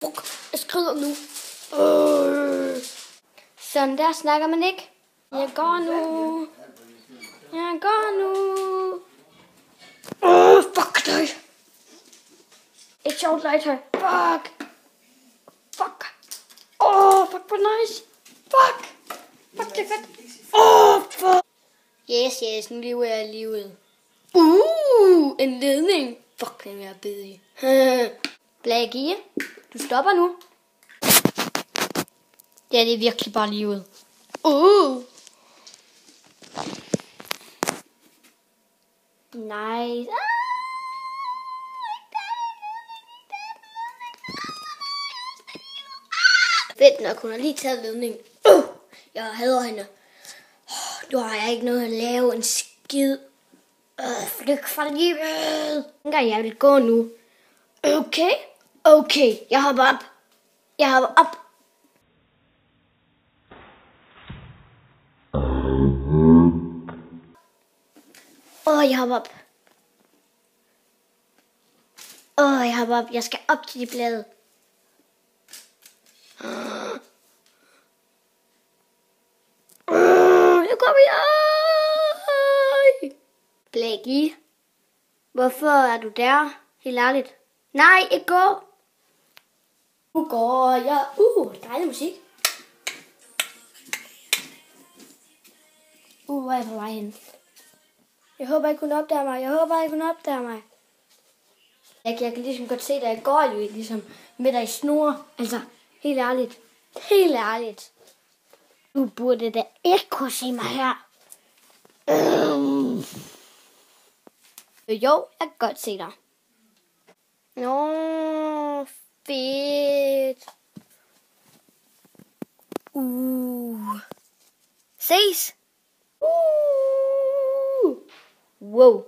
Fuck, jeg skrider nu. Sådan der snakker man ikke. Jeg går nu. Jeg går nu. Fuck dig. Ikke sjovt legetøj. Fuck. Fuck. Fuck, hvor nice. Fuck. Fuck, det er fedt. Fuck. Yes, nu lever jeg livet. En ledning. Fuck, den vil jeg bede i. Blackie, du stopper nu. Ja, det er virkelig bare livet. Nice. Fedt nok, hun har lige taget ledningen. Jeg hader hende. Nu har jeg ikke noget at lave en skid. Flyg fra livet. Jeg vil gå nu. Okay. Jeg hopper op. Jeg hopper op. Jeg skal op til de blade. Nu kommer jeg. Blackie, hvorfor er du der? Helt ærligt. Nej, ikke gå. Nu går jeg. Dejlig musik. Hvor er jeg på vej hen? Jeg håber ikke, hun opdager mig. Jeg kan ligesom godt se, at jeg går jo ligesom med dig i snor. Altså, helt ærligt. Du burde da ikke kunne se mig her. Jo, jeg kan godt se dig. Nå, fedt. Ses. Wow.